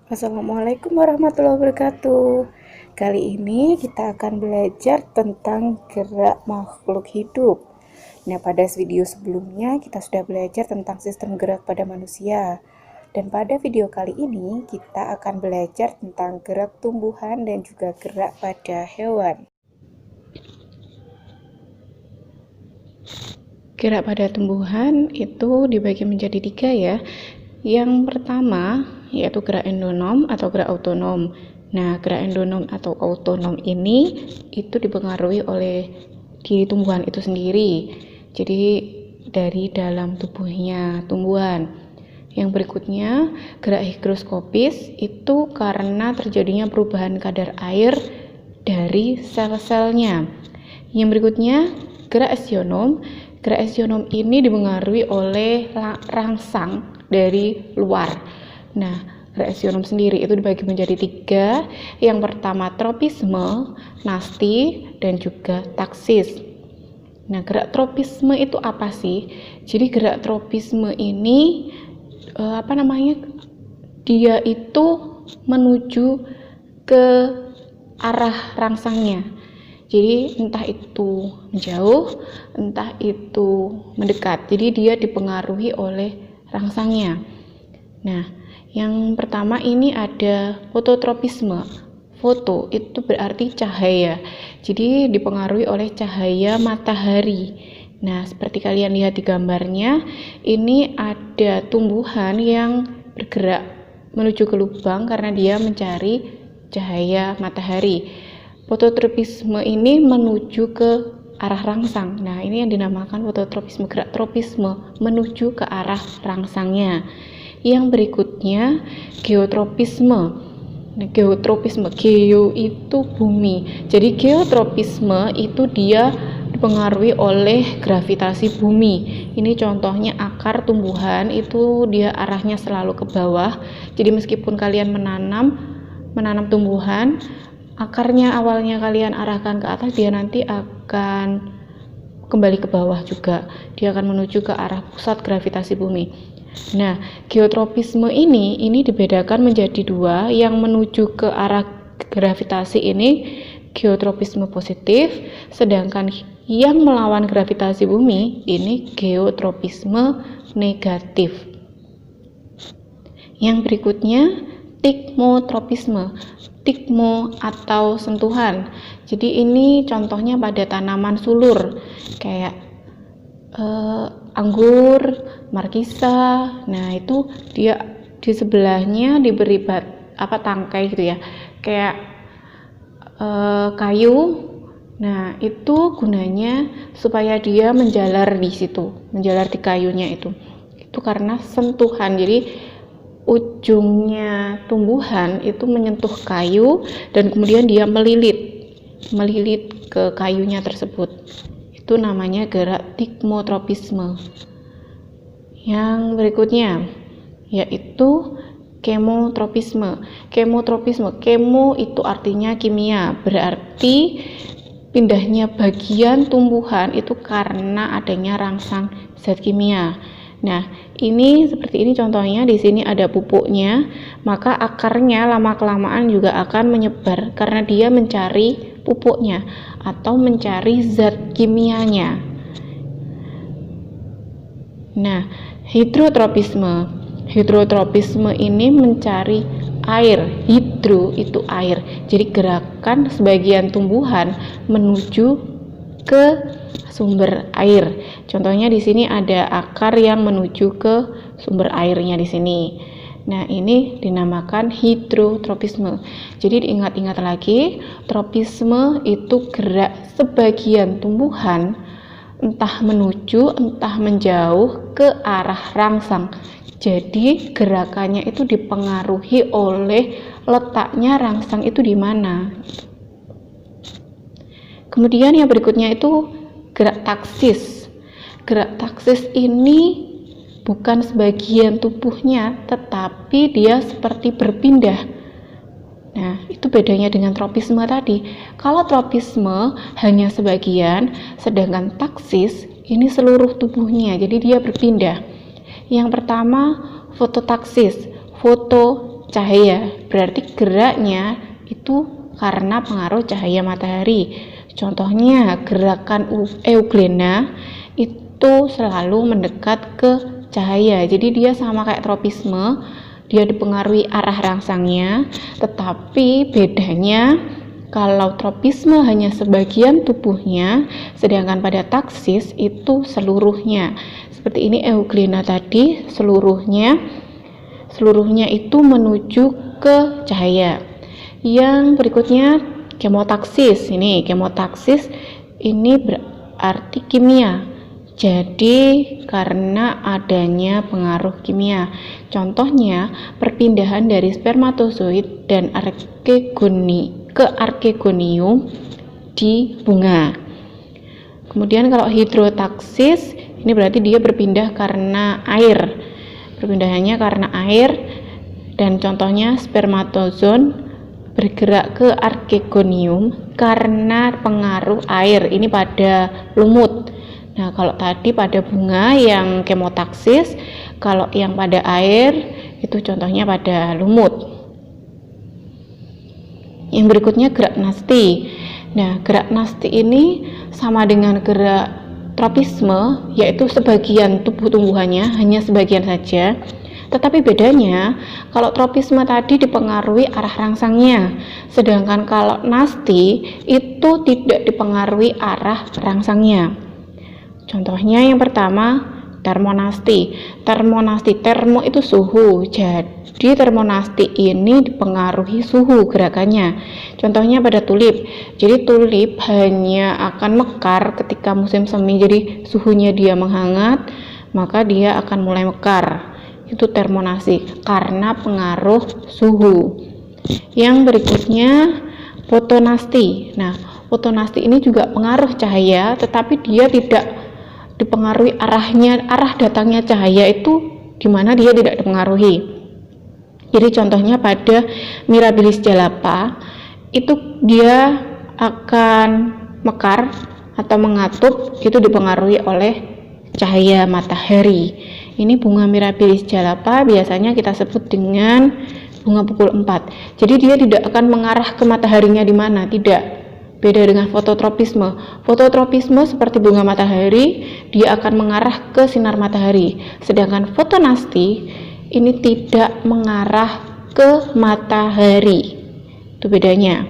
Assalamualaikum warahmatullahi wabarakatuh. Kali ini kita akan belajar tentang gerak makhluk hidup. Nah, pada video sebelumnya kita sudah belajar tentang sistem gerak pada manusia. Dan pada video kali ini kita akan belajar tentang gerak tumbuhan dan juga gerak pada hewan. Gerak pada tumbuhan itu dibagi menjadi 3 ya. Yang pertama yaitu gerak endonom atau gerak autonom. Nah, gerak endonom atau autonom ini itu dipengaruhi oleh diri tumbuhan itu sendiri. Jadi dari dalam tubuhnya tumbuhan. Yang berikutnya, gerak higroskopis itu karena terjadinya perubahan kadar air dari sel-selnya. Yang berikutnya, gerak esionom. Gerak esionom ini dipengaruhi oleh rangsang dari luar. Nah, gerak esionom sendiri itu dibagi menjadi 3. Yang pertama tropisme, nasti, dan juga taksis. Nah, gerak tropisme itu apa sih? Jadi gerak tropisme ini dia itu menuju ke arah rangsangnya. Jadi entah itu menjauh, entah itu mendekat. Jadi dia dipengaruhi oleh rangsangnya. Nah, yang pertama ini ada fototropisme. Foto itu berarti cahaya. Jadi dipengaruhi oleh cahaya matahari. Nah, seperti kalian lihat di gambarnya, ini ada tumbuhan yang bergerak menuju ke lubang karena dia mencari cahaya matahari. Fototropisme ini menuju ke arah rangsang. Nah, ini yang dinamakan fototropisme, gerak tropisme menuju ke arah rangsangnya. Yang berikutnya geotropisme. Nah, geotropisme, geo itu bumi. Jadi geotropisme itu dia dipengaruhi oleh gravitasi bumi. Ini contohnya akar tumbuhan itu dia arahnya selalu ke bawah. Jadi meskipun kalian menanam tumbuhan, akarnya awalnya kalian arahkan ke atas, dia nanti akan kembali ke bawah juga. Dia akan menuju ke arah pusat gravitasi bumi. Nah, geotropisme ini dibedakan menjadi 2. Yang menuju ke arah gravitasi ini geotropisme positif, sedangkan yang melawan gravitasi bumi ini geotropisme negatif. Yang berikutnya tikmotropisme. Tikmo atau sentuhan. Jadi ini contohnya pada tanaman sulur kayak anggur, markisa. Nah, itu dia di sebelahnya diberi tangkai gitu ya. Kayak kayu. Nah, itu gunanya supaya dia menjalar di situ, menjalar di kayunya itu. Itu karena sentuhan. Jadi ujungnya tumbuhan itu menyentuh kayu dan kemudian dia melilit ke kayunya tersebut. Itu namanya gerak tikmotropisme. Yang berikutnya yaitu kemotropisme. Kemotropisme, kemo itu artinya kimia, berarti pindahnya bagian tumbuhan itu karena adanya rangsang zat kimia. Nah, ini seperti ini contohnya, di sini ada pupuknya, maka akarnya lama-kelamaan juga akan menyebar karena dia mencari pupuknya atau mencari zat kimianya. Nah, hidrotropisme. Hidrotropisme ini mencari air. Hidro itu air. Jadi gerakan sebagian tumbuhan menuju ke sumber air. Contohnya di sini ada akar yang menuju ke sumber airnya di sini. Nah, ini dinamakan hidrotropisme. Jadi diingat-ingat lagi, tropisme itu gerak sebagian tumbuhan entah menuju, entah menjauh ke arah rangsang. Jadi gerakannya itu dipengaruhi oleh letaknya rangsang itu di mana. Kemudian yang berikutnya itu gerak taksis. Gerak taksis ini bukan sebagian tubuhnya, tetapi dia seperti berpindah. Nah, itu bedanya dengan tropisme tadi. Kalau tropisme hanya sebagian, sedangkan taksis ini seluruh tubuhnya, jadi dia berpindah. Yang pertama, fototaksis. Foto cahaya, berarti geraknya itu karena pengaruh cahaya matahari. Contohnya gerakan euglena itu selalu mendekat ke cahaya, jadi dia sama kayak tropisme, dia dipengaruhi arah rangsangnya, tetapi bedanya kalau tropisme hanya sebagian tubuhnya, sedangkan pada taksis itu seluruhnya. Seperti ini euglena tadi, seluruhnya itu menuju ke cahaya. Yang berikutnya kemotaksis. Ini kemotaksis ini berarti kimia. Jadi karena adanya pengaruh kimia. Contohnya perpindahan dari spermatozoid dan ke arkegonium di bunga. Kemudian kalau hidrotaksis ini berarti dia berpindah karena air. Perpindahannya karena air, dan contohnya spermatozoon bergerak ke arkegonium karena pengaruh air, ini pada lumut. Nah, kalau tadi pada bunga yang kemotaksis, kalau yang pada air itu contohnya pada lumut. Yang berikutnya gerak nasti. Nah, gerak nasti ini sama dengan gerak tropisme, yaitu sebagian tubuh tumbuhannya, hanya sebagian saja. Tetapi bedanya, kalau tropisme tadi dipengaruhi arah rangsangnya, sedangkan kalau nasti itu tidak dipengaruhi arah rangsangnya. Contohnya yang pertama, termonasti. Termo itu suhu, jadi termonasti ini dipengaruhi suhu gerakannya. Contohnya pada tulip, jadi tulip hanya akan mekar ketika musim semi, jadi suhunya dia menghangat, maka dia akan mulai mekar. Itu termonasi karena pengaruh suhu. Yang berikutnya fotonasti. Nah, fotonasti ini juga pengaruh cahaya, tetapi dia tidak dipengaruhi arah datangnya cahaya itu dimana dia tidak dipengaruhi. Jadi contohnya pada Mirabilis jalapa itu dia akan mekar atau mengatup, itu dipengaruhi oleh cahaya matahari. Ini bunga Mirabilis jalapa biasanya kita sebut dengan bunga pukul 4. Jadi dia tidak akan mengarah ke mataharinya di mana, tidak. Beda dengan fototropisme. Fototropisme seperti bunga matahari, dia akan mengarah ke sinar matahari. Sedangkan fotonasti ini tidak mengarah ke matahari. Itu bedanya.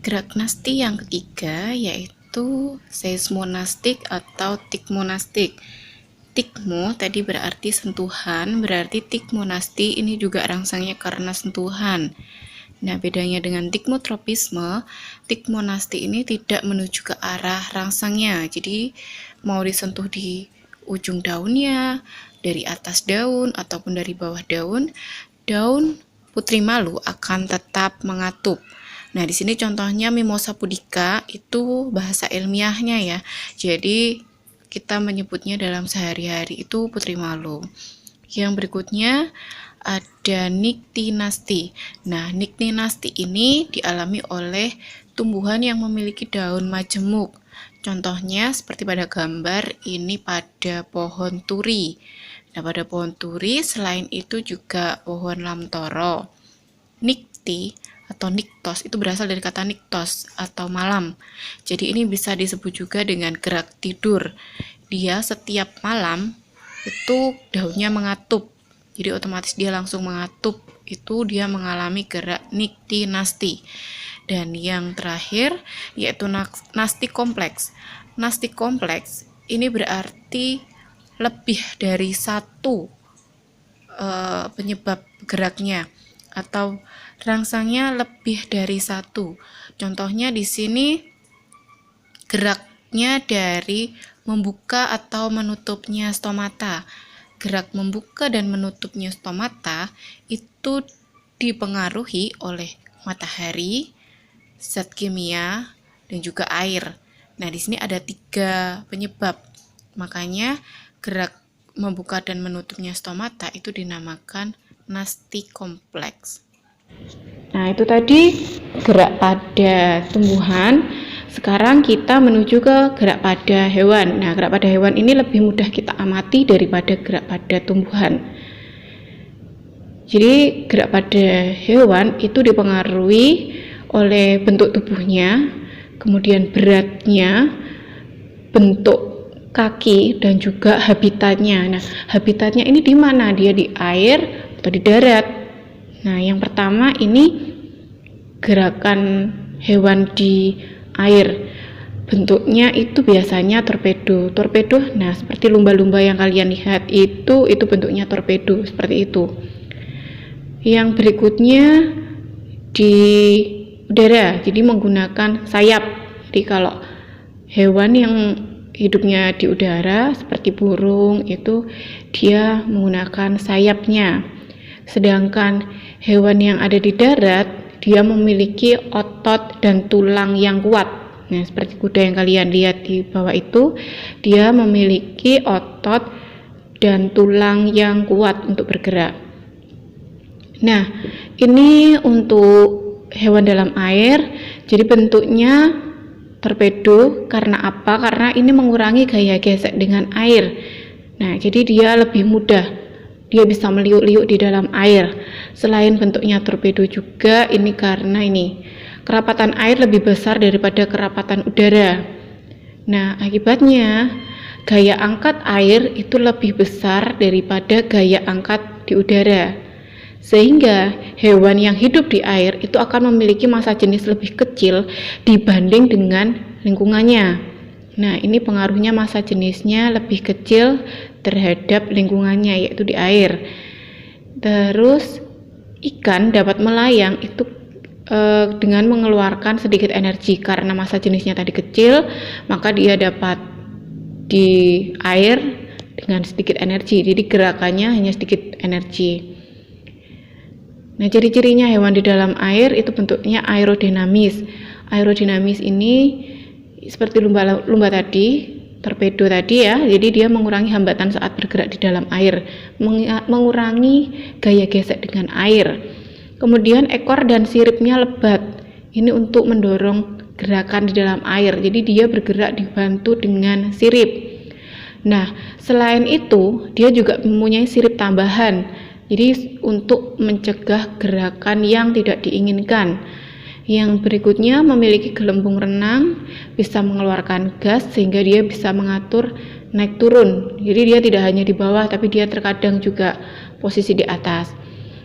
Gerak nasti yang ketiga yaitu seismonastik atau tikmonastik. Tikmo tadi berarti sentuhan, berarti tikmonasti ini juga rangsangnya karena sentuhan. Nah, bedanya dengan tikmotropisme, tikmonasti ini tidak menuju ke arah rangsangnya. Jadi mau disentuh di ujung daunnya, dari atas daun ataupun dari bawah daun, daun putri malu akan tetap mengatup. Nah, di sini contohnya Mimosa pudica, itu bahasa ilmiahnya ya. Jadi kita menyebutnya dalam sehari-hari itu putri malu. Yang berikutnya ada Nyctinasti. Nah, Nyctinasti ini dialami oleh tumbuhan yang memiliki daun majemuk. Contohnya seperti pada gambar ini pada pohon turi. Nah, pada pohon turi selain itu juga pohon lamtoro. Nycti atau niktos itu berasal dari kata niktos atau malam. Jadi ini bisa disebut juga dengan gerak tidur. Dia setiap malam itu daunnya mengatup. Jadi otomatis dia langsung mengatup. Itu dia mengalami gerak Nyctinasti. Dan yang terakhir yaitu nasti kompleks. Nasti kompleks ini berarti lebih dari satu penyebab geraknya atau rangsangnya lebih dari satu. Contohnya di sini geraknya dari membuka atau menutupnya stomata. Gerak membuka dan menutupnya stomata itu dipengaruhi oleh matahari, zat kimia, dan juga air. Nah, di sini ada 3 penyebab. Makanya gerak membuka dan menutupnya stomata itu dinamakan nasti kompleks. Nah, itu tadi gerak pada tumbuhan. Sekarang kita menuju ke gerak pada hewan. Nah, gerak pada hewan ini lebih mudah kita amati daripada gerak pada tumbuhan. Jadi gerak pada hewan itu dipengaruhi oleh bentuk tubuhnya, kemudian beratnya, bentuk kaki, dan juga habitatnya. Nah, habitatnya ini di mana? Dia di air atau di darat? Nah, yang pertama ini gerakan hewan di air. Bentuknya itu biasanya torpedo. Torpedo, nah seperti lumba-lumba yang kalian lihat itu bentuknya torpedo seperti itu. Yang berikutnya di udara, jadi menggunakan sayap. Jadi kalau hewan yang hidupnya di udara seperti burung itu dia menggunakan sayapnya. Sedangkan hewan yang ada di darat dia memiliki otot dan tulang yang kuat. Nah, seperti kuda yang kalian lihat di bawah itu, dia memiliki otot dan tulang yang kuat untuk bergerak. Nah, ini untuk hewan dalam air. Jadi bentuknya torpedo. Karena apa? Karena ini mengurangi gaya gesek dengan air. Nah, jadi dia lebih mudah. Dia bisa meliuk-liuk di dalam air. Selain bentuknya torpedo juga, ini karena ini kerapatan air lebih besar daripada kerapatan udara. Nah, akibatnya gaya angkat air itu lebih besar daripada gaya angkat di udara. Sehingga hewan yang hidup di air itu akan memiliki massa jenis lebih kecil dibanding dengan lingkungannya. Nah, ini pengaruhnya massa jenisnya lebih kecil terhadap lingkungannya, yaitu di air. Terus ikan dapat melayang itu dengan mengeluarkan sedikit energi. Karena massa jenisnya tadi kecil, maka dia dapat di air dengan sedikit energi. Jadi gerakannya hanya sedikit energi. Nah, ciri-cirinya hewan di dalam air itu bentuknya aerodinamis. Aerodinamis ini seperti lumba tadi, torpedo tadi ya. Jadi dia mengurangi hambatan saat bergerak di dalam air, mengurangi gaya gesek dengan air. Kemudian ekor dan siripnya lebat. Ini untuk mendorong gerakan di dalam air. Jadi dia bergerak dibantu dengan sirip. Nah, selain itu dia juga mempunyai sirip tambahan. Jadi untuk mencegah gerakan yang tidak diinginkan. Yang berikutnya memiliki gelembung renang, bisa mengeluarkan gas sehingga dia bisa mengatur naik turun. Jadi dia tidak hanya di bawah tapi dia terkadang juga posisi di atas.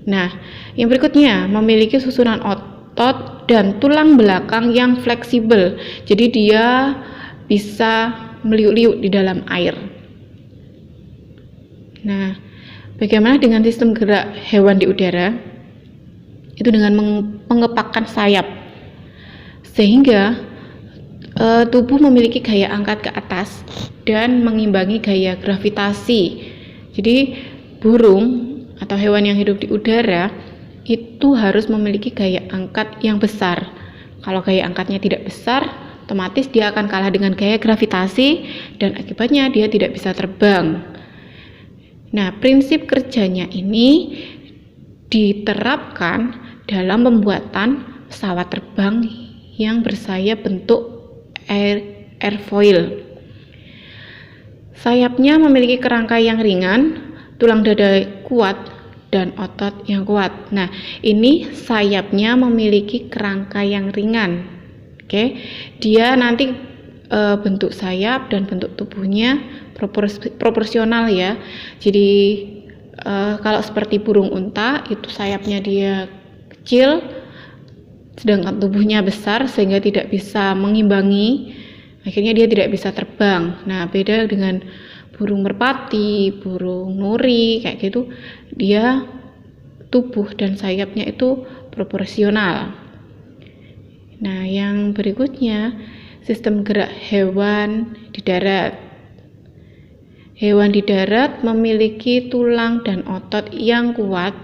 Nah, yang berikutnya memiliki susunan otot dan tulang belakang yang fleksibel. Jadi dia bisa meliuk-liuk di dalam air. Nah, bagaimana dengan sistem gerak hewan di udara? Itu dengan mengepakkan sayap, sehingga tubuh memiliki gaya angkat ke atas dan mengimbangi gaya gravitasi. Jadi burung atau hewan yang hidup di udara itu harus memiliki gaya angkat yang besar. Kalau gaya angkatnya tidak besar, otomatis dia akan kalah dengan gaya gravitasi dan akibatnya dia tidak bisa terbang. Nah, prinsip kerjanya ini diterapkan dalam pembuatan pesawat terbang yang bersayap bentuk airfoil. Sayapnya memiliki kerangka yang ringan, tulang dada kuat, dan otot yang kuat. Nah, ini sayapnya memiliki kerangka yang ringan. Oke, dia nanti bentuk sayap dan bentuk tubuhnya proporsional ya. Jadi kalau seperti burung unta itu sayapnya dia kecil sedangkan tubuhnya besar sehingga tidak bisa mengimbangi, akhirnya dia tidak bisa terbang. Nah, beda dengan burung merpati, burung nuri kayak gitu, dia tubuh dan sayapnya itu proporsional. Nah, yang berikutnya sistem gerak hewan di darat. Hewan di darat memiliki tulang dan otot yang kuat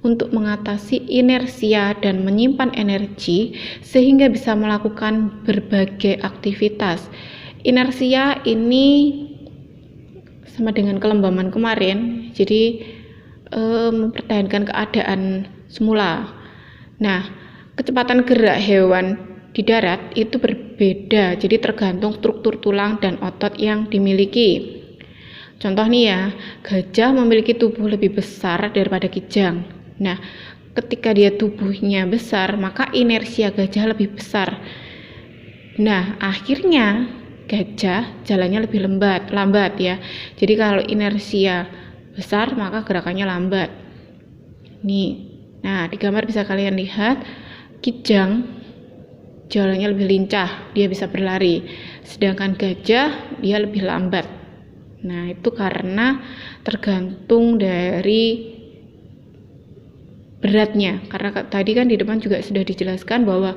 untuk mengatasi inersia dan menyimpan energi sehingga bisa melakukan berbagai aktivitas. Inersia ini sama dengan kelembaman kemarin, jadi mempertahankan keadaan semula. Nah, kecepatan gerak hewan di darat itu berbeda, jadi tergantung struktur tulang dan otot yang dimiliki. Contoh nih ya, gajah memiliki tubuh lebih besar daripada kijang. Nah, ketika dia tubuhnya besar, maka inersia gajah lebih besar. Nah, akhirnya gajah jalannya lebih lambat ya. Jadi kalau inersia besar, maka gerakannya lambat. Nih, nah di gambar bisa kalian lihat kijang jalannya lebih lincah, dia bisa berlari. Sedangkan gajah dia lebih lambat. Nah, itu karena tergantung dari beratnya. Karena tadi kan di depan juga sudah dijelaskan bahwa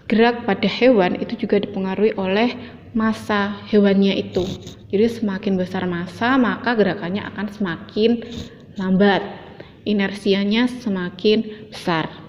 gerak pada hewan itu juga dipengaruhi oleh massa hewannya itu. Jadi semakin besar massa, maka gerakannya akan semakin lambat. Inersianya semakin besar.